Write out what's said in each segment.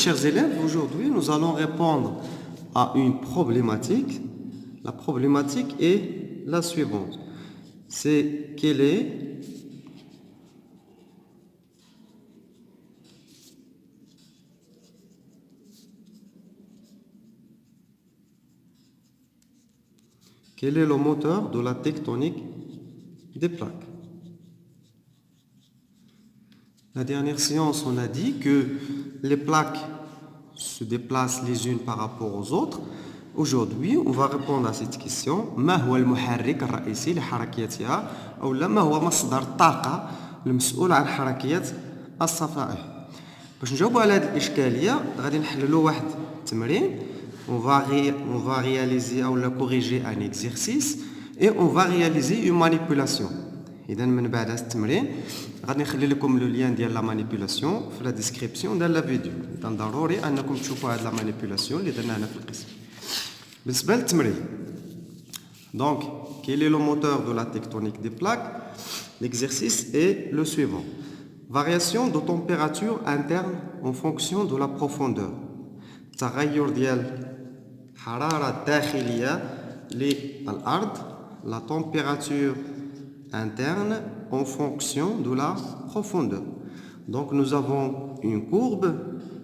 chers élèves, aujourd'hui, nous allons répondre à une problématique. La problématique est la suivante. C'est quel est le moteur de la tectonique des plaques? La dernière séance, on a dit que les plaques se déplacent les unes par rapport aux autres. Aujourd'hui, on va répondre à cette question. ما هو المحرك الرئيسي لحركيتها أو ما هو مصدر الطاقة المسؤول عن حركية الصفائح؟ باش نجاوبوا على هذه الإشكالية غادي نحللوا واحد التمرين. On va réaliser ou corriger un exercice et on va réaliser une manipulation. إذا من بعد هذا التمرين غادي نخلي لكم لو لين ديال لا مانيبيولاسيون في لا ديسكريبسيون ديال لا فيديو. اذا ضروري انكم تشوفوا هاد لا مانيبيولاسيون اللي درنا هنا في القسم. بالنسبه للتمرين donc quel est le moteur de la tectonique des plaques? L'exercice est le suivant. Variation de température interne en fonction de la profondeur. تغير ديال حراره داخليه للارض, la température interne en fonction de la profondeur. Donc nous avons une courbe.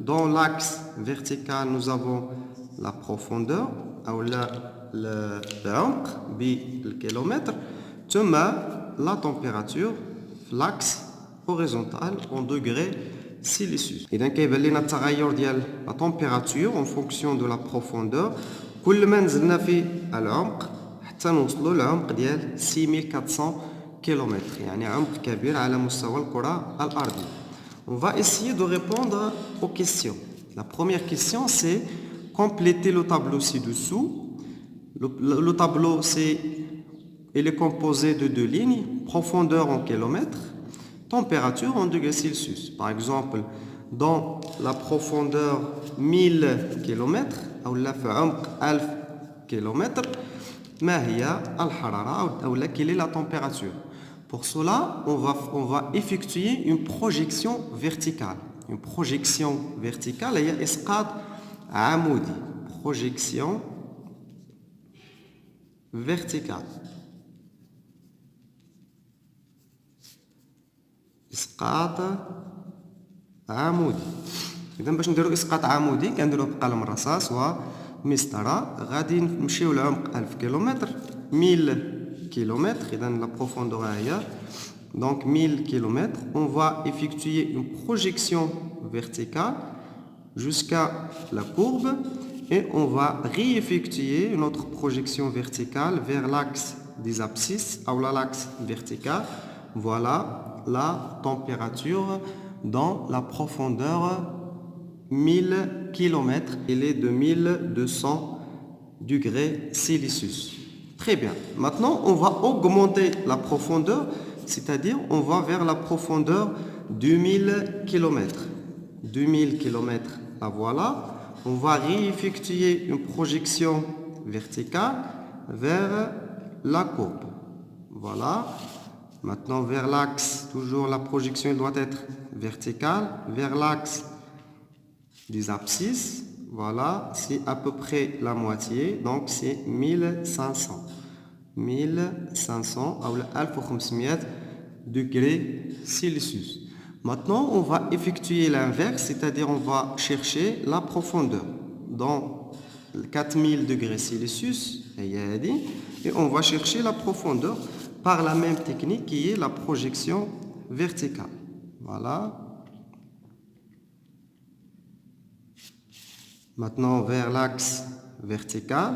Dans l'axe vertical, nous avons la profondeur ou l'ampleur بالكيلومتر, ثم la température l'axe horizontal en degrés Celsius. إذا كيبان لنا التغير ديال la température en fonction de la profondeur. كل ما نزلنا في العمق حتى نوصلوا للعمق ديال 6400 km, يعني عمق كبير على مستوى الكرة الأرضية. On va essayer de répondre aux questions. La première question, c'est compléter le tableau ci-dessous. Le tableau, il est composé de deux lignes, profondeur en kilomètres, température en degrés Celsius. Par exemple, dans la profondeur 1000 km, ou la عمق 1000 km, ما هي الحرارة أو quelle est la température? Pour cela, on va effectuer une projection verticale. Une projection verticale هي إسقاط عمودي. Projection verticale. إسقاط عمودي. إذا باش نديروا إسقاط عمودي كنديروه بقلم الرصاص ومسطرة. غادي نمشيو لعمق 1000 كيلومتر, 1000 km, et dans la profondeur ailleurs, donc 1000 km, on va effectuer une projection verticale jusqu'à la courbe et on va réeffectuer notre projection verticale vers l'axe des abscisses ou l'axe vertical. Voilà la température dans la profondeur 1000 km, elle est de 1200 degrés Celsius. Très bien. Maintenant, on va augmenter la profondeur, c'est-à-dire on va vers la profondeur 2000 km. 2000 km, la voilà. On va réeffectuer une projection verticale vers la courbe. Voilà. Maintenant, vers l'axe, toujours la projection doit être verticale, vers l'axe des abscisses. Voilà, c'est à peu près la moitié, donc c'est 1500. 1500 ou 1500 degrés Celsius. Maintenant, on va effectuer l'inverse, c'est-à-dire on va chercher la profondeur dans 4000 degrés Celsius, et on va chercher la profondeur par la même technique qui est la projection verticale. Voilà. Maintenant, vers l'axe vertical.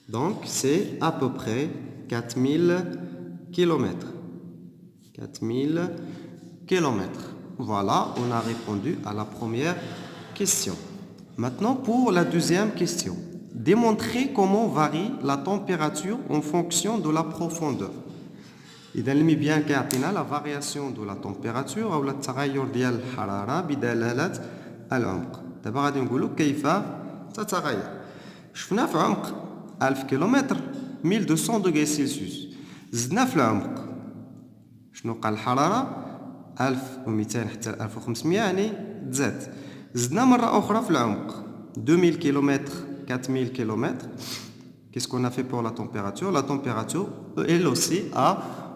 Donc, c'est à peu près 4000 km. 4000 km. Voilà, on a répondu à la première question. Maintenant, pour la deuxième question. Démontrer comment varie la température en fonction de la profondeur. إذا المبيان كيعطينا لا فارياسيون دو لا تمبيراتور أو التغير ديال الحرارة بدلالة العمق. دابا غادي نقولوا كيف تتغير. شفنا في عمق 1000 كيلومتر 1200 دوغري سلسيوس. زدنا في العمق شنو قال الحرارة 1200 حتى 1500 يعني تزاد. زدنا مرة أخرى في العمق 2000 km 4000 km. Qu'est-ce qu'on a fait pour la température? La température, elle aussi, a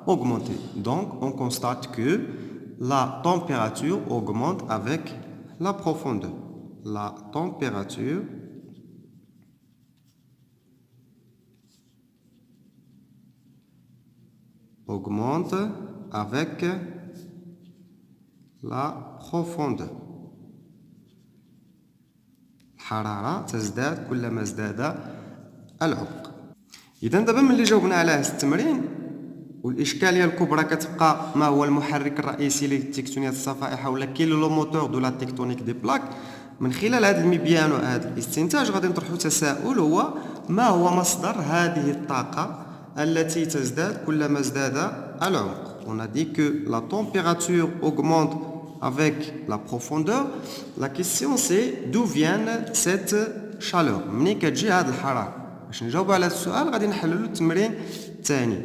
augmenté. Donc, on constate que la température augmente avec la profondeur. La température augmente avec la profondeur. الحرارة تزداد كلما ازداد العمق. إذا دابا ملي جاوبنا على هذا التمرين والإشكالية الكبرى كتبقى ما هو المحرك الرئيسي للتكتونيات الصفائح ولا كي لو موتور دو لا تكتونيك دي بلاك. من خلال هذا المبيان وهذا الاستنتاج غادي نطرحوا تساؤل هو ما هو مصدر هذه الطاقة التي تزداد كلما ازداد العمق. On a dit que la température augmente avec la profondeur. La question c'est d'où vient cette chaleur. منين كتجي هذه الحرارة؟ باش نجاوبوا على هذا السؤال غادي نحللوا التمرين الثاني.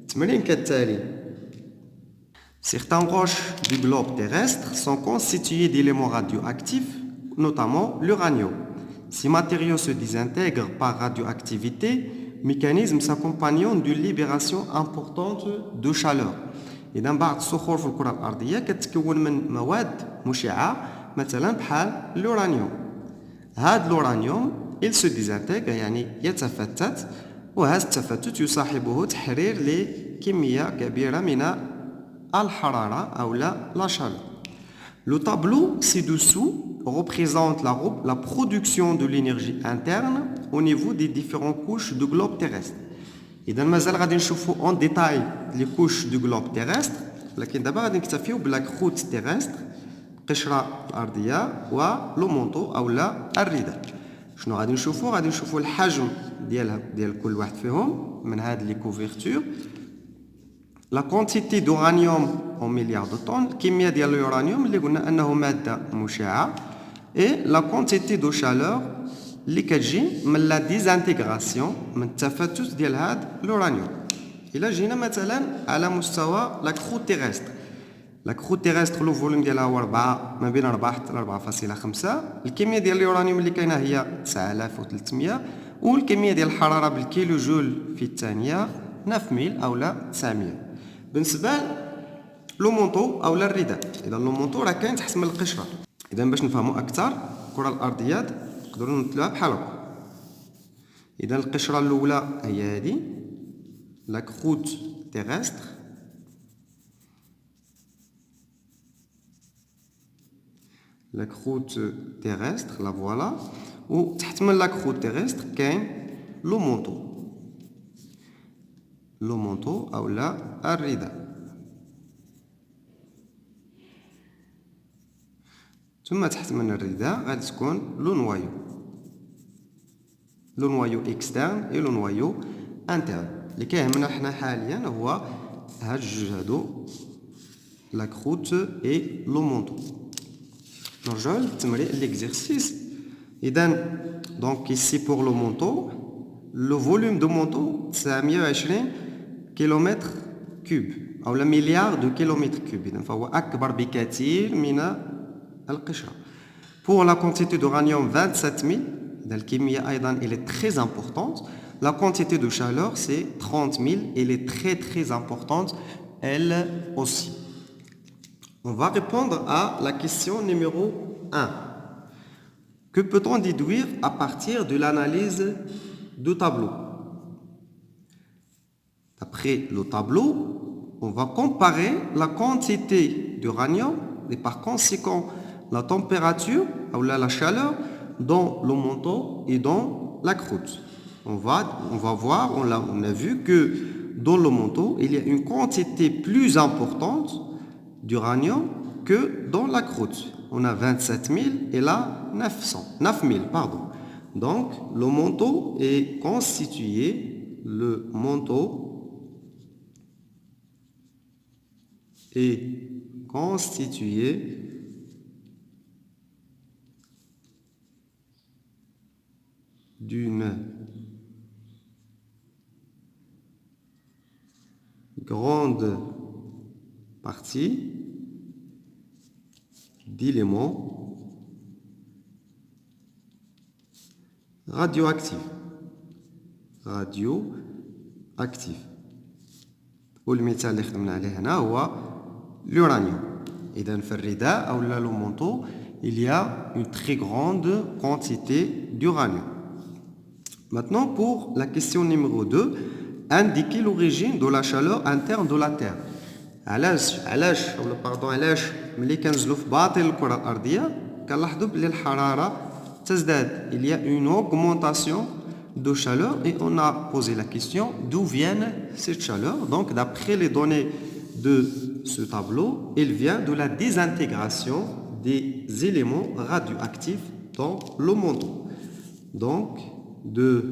التمرين كالتالي. Certaines roches du globe terrestre sont constituées d'éléments radioactifs, notamment l'uranium. Ces matériaux se désintègrent par radioactivité, mécanisme s'accompagnant d'une libération importante de chaleur. إذا بعض الصخور في الكرة الأرضية كتتكون من مواد مشعة مثلا بحال اليورانيوم. هذا اليورانيوم il se désintègre يعني يتفتت وهذا التفتت يصاحبه تحرير لكمية كبيرة من الحرارة أو la chaleur. Le tableau ci-dessous représente la production de l'énergie interne au niveau des différentes couches du globe terrestre. إذا مازال غادي نشوفوا اون ديتاي لي كوش دو جلوب تيرستر، لكن دابا غادي نكتفيو بلا كروت تيرستر، القشره الارضيه ولو مونطو اولا الرداء. شنو غادي نشوفوا؟ غادي نشوفوا الحجم ديال كل واحد فيهم من هاد لي كوفرتور، لا كونتيتي دورانيوم اون مليار دو طون، الكميه ديال اليورانيوم اللي قلنا انه ماده مشعه، اي لا كونتيتي دو شالور اللي كتجي من لا ديزانتيغراسيون من التفتت ديال هذا اليورانيوم. الا جينا مثلا على مستوى لا كرو تيرستر، لا كرو تيرستر لو فوليوم ديالها هو 4 ما بين 4 حتى 4.5، الكميه ديال اليورانيوم اللي كاينه هي 9300، والكميه ديال الحراره بالكيلو جول في الثانيه 9000 او لا 900. بالنسبه لو مونطو او الرداء، اذا لو مونطو راه كاين تحت من القشره. اذا باش نفهموا اكثر الكره الارضيات نقدروا نمثلوها بحال هكا. اذا القشره الاولى هي هذه لا كروت تيرستر، لا كروت تيرستر لا فوالا، وتحت من لا كروت تيرستر كاين لو مونطو، لو مونطو او لا الرداء. ثم تحت من الرداء غادي تكون لو نوايو، لو نوايو اكسترن اي لو نوايو انترن. اللي كيهمنا حنا حاليا هو هاد الجوج هادو لا كروت اي لو مونطو. نرجعو للتمرين ليكزيرسيس. اذا دونك ici pour le manteau le volume de manteau 920 كيلومتر كوب او لا مليار دو كيلومتر كوب، اذا فهو اكبر بكثير من القشرة. Pour la quantité d'uranium 27000، إذا الكمية أيضا elle est très importante. La quantité de chaleur c'est 30000، elle est très très importante elle aussi. On va répondre à la question numéro 1. Que peut-on déduire à partir de l'analyse du tableau? D'après le tableau, on va comparer la quantité d'uranium et par conséquent la température ou la chaleur dans le manteau et dans la croûte. On va voir, on a vu que dans le manteau, il y a une quantité plus importante d'uranium que dans la croûte. On a 27000 et là 9000, pardon. Donc le manteau est constitué, d'une grande partie d'éléments radioactifs. والمثال اللي خدمنا عليه هنا هو l'uranium. إذن في الرداء أو le manteau, il y a une très grande quantité d'uranium. Maintenant, pour la question numéro 2, indiquer l'origine de la chaleur interne de la Terre. علاش ملي كنزلوا في باطن الكرة الأرضية كنلاحظوا بلي الحرارة تزداد. Il y a une augmentation de chaleur et on a posé la question d'où vient cette chaleur. Donc d'après les données de ce tableau, elle vient de la désintégration des éléments radioactifs dans le manteau. Donc de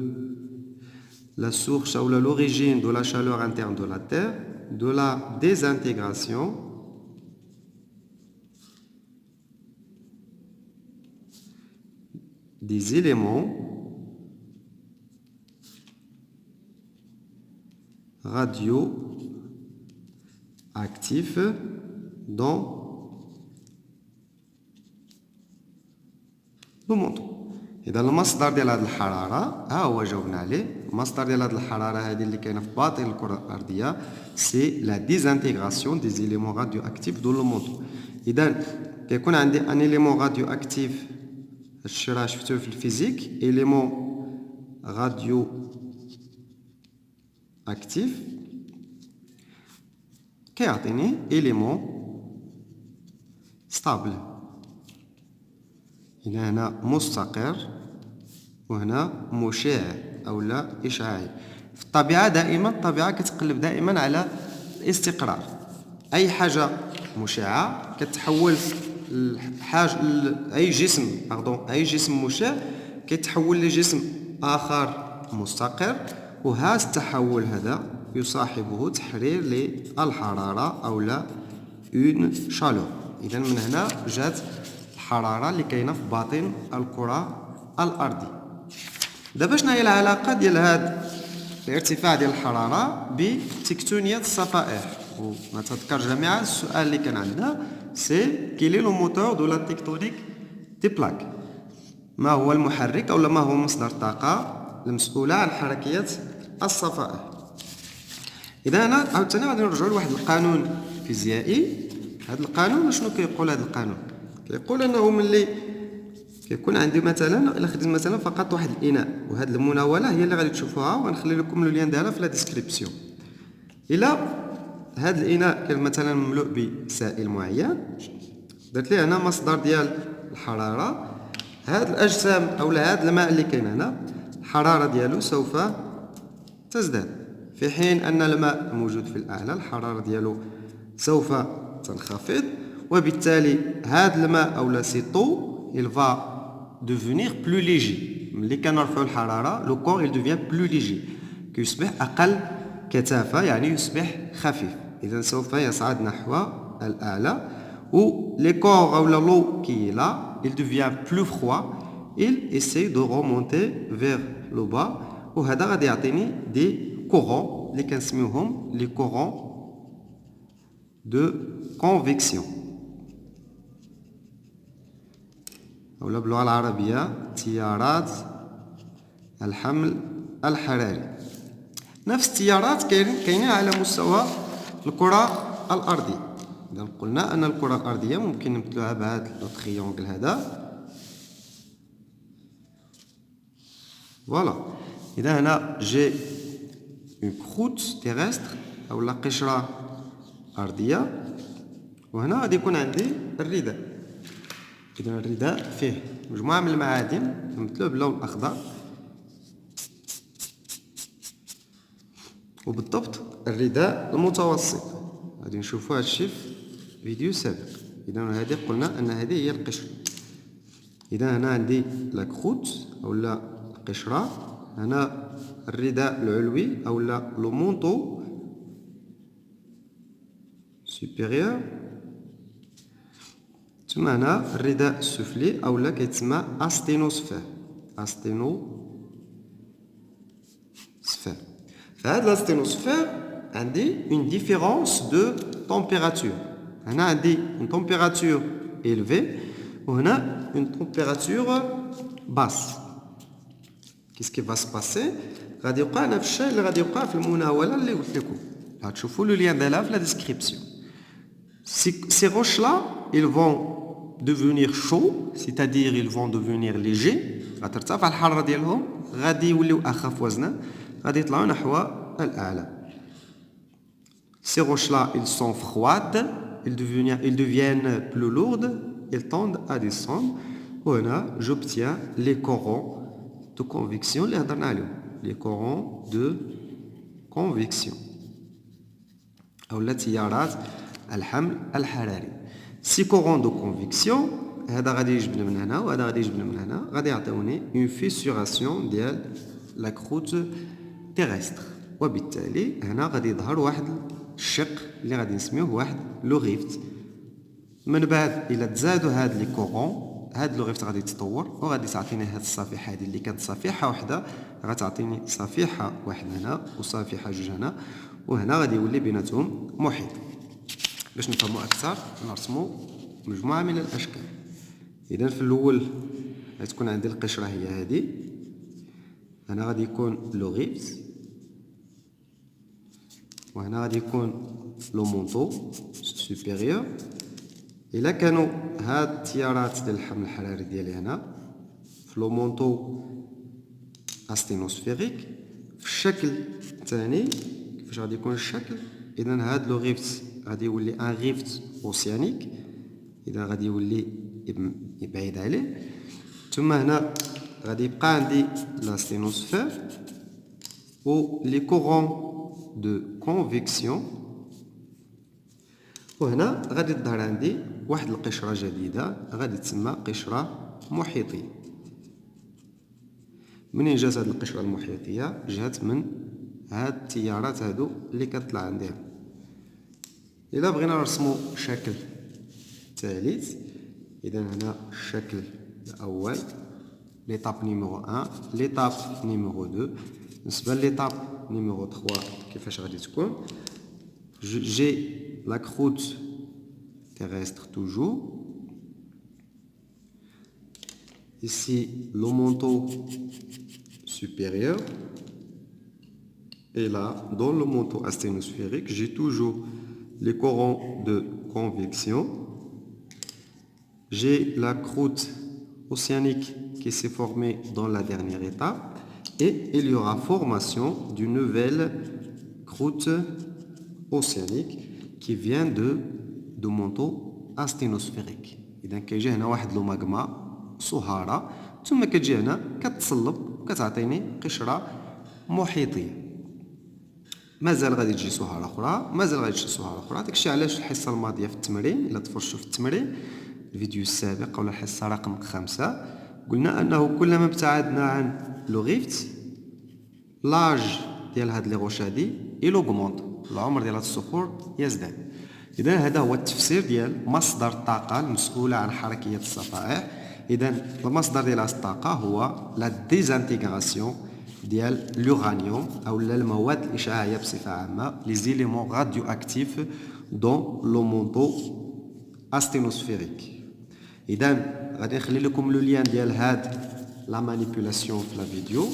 la source ou l'origine de la chaleur interne de la Terre, de la désintégration des éléments radioactifs dans le manteau. إذا المصدر ديال هذه الحرارة ها هو جاوبنا عليه. المصدر ديال هذه الحرارة هذه اللي كاينة في باطن الكرة الأرضية سي لا ديزانتيغراسيون دي زيليمون راديو أكتيف دو لو مونطو. إذا كيكون عندي ان إليمون راديو أكتيف، هادشي راه شفتوه في الفيزيك، إليمون راديو أكتيف كيعطيني إليمون ستابل. هنا مستقر وهنا مشع أو لا إشعاعي. في الطبيعة دائما الطبيعة كتقلب دائما على الاستقرار. أي حاجة مشعة كتحول أي جسم مشع كيتحول لجسم آخر مستقر، وهذا التحول هذا يصاحبه تحرير للحرارة أو لا اون شالور. إذا من هنا جات الحرارة اللي كاينة في باطن الكرة الأرضية. دابا شنو هي العلاقة ديال هذا الارتفاع ديال الحرارة بتكتونية الصفائح؟ ونتذكر جميعا السؤال اللي كان عندنا سي كيل لو موتور دو لا تكتونيك دي بلاك. ما هو المحرك أو ما هو مصدر الطاقة المسؤولة عن حركية الصفائح؟ إذا هنا عاوتاني غادي نرجعوا لواحد القانون فيزيائي. هذا القانون شنو كيقول؟ هذا القانون كيقول أنه ملي كيكون عندي مثلا الا خديت مثلا فقط واحد الاناء، وهذه المناوله هي اللي غادي تشوفوها وغنخلي لكم لو لين ديالها في لا ديسكريبسيون. الا هذا الاناء كان مثلا مملوء بسائل معين، درت ليه هنا مصدر ديال الحراره، هذه الاجسام او هذا الماء اللي كاين هنا الحراره ديالو سوف تزداد، في حين ان الماء الموجود في الاعلى الحراره ديالو سوف تنخفض، وبالتالي هذا الماء او لا سيتو il va devenir plus léger. ملي كنرفعوا الحرارة le corps il devient plus léger، كيصبح أقل كثافة يعني يصبح خفيف. إذا سوف يصعد نحو الأعلى، و les corps أو l'eau qui est là il devient plus froid، il essaie de remonter vers le bas، وهذا غادي يعطيني دي courants اللي كنسميوهم les courants de convection أو باللغة العربية تيارات الحمل الحراري. نفس التيارات كاينين على مستوى الكرة الأرضية. إذا قلنا أن الكرة الأرضية ممكن نمثلوها بهذا التريونغل هذا. فوالا. إذا هنا جي اون كروت تيرستر أو قشرة أرضية، وهنا غادي يكون عندي الرداء. إذا الرداء فيه مجموعة من المعادن نمثلوه باللون الأخضر، وبالضبط الرداء المتوسط غادي نشوفوا هذا الشيء في فيديو سابق. إذا هذه قلنا أن هذه هي القشرة. إذا هنا عندي لا كروت أو لا القشرة، هنا الرداء العلوي أو لا لو مونطو سوبيريور، ثم هنا الرداء السفلي أو لا كيتسمى أستينوسفير. فهاد لاستينوسفير عندي اون ديفيرونس دو تمبيراتور. هنا عندي اون تمبيراتور élevée وهنا une température basse. Qu'est-ce qui va se passer? غادي يوقع نفس الشيء اللي غادي يوقع في المناوله اللي قلت لكم. غتشوفوا لو لين ديالها في لا ديسكريبسيون. Ces roches-là, ils vont devenir chauds, c'est-à-dire ils vont devenir légers. غترتفع الحراره ديالهم غادي يوليو اخف وزنا غادي يطلعوا نحو الاعلى. Ces roches-là, ils sont froides, ils deviennent plus lourdes, ils tendent à descendre. وهنا j'obtiens les corons de convection اللي هضرنا عليهم. Les corons de convection أو التيارات الحمل الحراري. Ces corons de convection هذا غادي يجبنا من هنا وهذا غادي يجبنا من هنا غادي يعطيوني une fissuration ديال la croûte terrestre. وبالتالي هنا غادي يظهر واحد الشق اللي غادي نسميوه واحد لو ريفت. من بعد الى تزادوا هاد لي كورون هاد لو ريفت غادي يتطور وغادي تعطيني هاد الصفيحه هادي اللي كانت صفيحه واحده غتعطيني صفيحه واحده هنا وصفيحه جوج هنا وهنا غادي يولي بيناتهم محيط. باش نفهموا اكثر نرسموا مجموعه من الاشكال. اذا في الاول غتكون عندي القشره هي هذه هنا غادي يكون لو ريفت وهنا غادي يكون لو مونطو سوبيريور. الا كانوا هاد التيارات ديال الحمل الحراري ديالي هنا في لو مونطو استينوسفيريك في الشكل الثاني كيفاش غادي يكون الشكل. اذا هاد لو ريفت غادي يولي ان ريفت اوسيانيك اذا غادي يولي بعيد عليه. ثم هنا غادي يبقى عندي لا ستينوسفير و لي كورون دو كونفيكسيون وهنا غادي تظهر عندي واحد القشره جديده غادي تسمى قشره محيطيه. منين جات هاد القشره المحيطيه؟ جات من هاد التيارات هادو اللي كتطلع عندي. الا بغينا نرسمو شكل ثالث اذا هنا الشكل الاول ليطاب نيميرو 1 ليطاب نيميرو 2. بالنسبه ليطاب نيميرو 3 كيفاش غادي تكون؟ j'ai la croûte terrestre toujours. Ici le manteau supérieur. Et là, dans le manteau asténosphérique, j'ai toujours les corons de convection. J'ai la croûte océanique qui s'est formée dans la dernière étape. Et il y aura formation d'une nouvelle croûte océanique qui vient de manteau asténosphérique. إذا كيجي هنا واحد لو ماغما صهارة ثم كتجي هنا كتصلب وكتعطيني قشرة محيطية. مازال غادي تجي صهارة أخرى مازال غادي تجي صهارة أخرى. داكشي علاش الحصة الماضية في التمرين إلا تفرجتوا في التمرين الفيديو السابق ولا الحصة رقم 5 قلنا أنه كلما ابتعدنا عن لو ريفت لاج ديال هاد لي روش هادي إلوغمونط العمر ديال هاد الصخور يزداد. إذا هذا هو التفسير ديال مصدر الطاقة المسؤولة عن حركية الصفائح. إذا المصدر ديال هاد الطاقة هو لا ديزانتيغراسيون ديال l'uranium أو المواد الإشعاعية بصفة عامة les éléments radioactifs dans le manteau asténosphérique. إذا غادي نخلي لكم لو لين ديال هاد لا مانيبيولاسيون في لا فيديو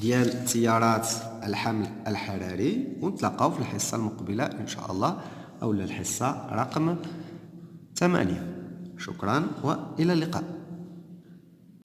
ديال تيارات الحمل الحراري ونتلاقاو في الحصة المقبلة إن شاء الله أو الحصة رقم 8. شكرا وإلى اللقاء.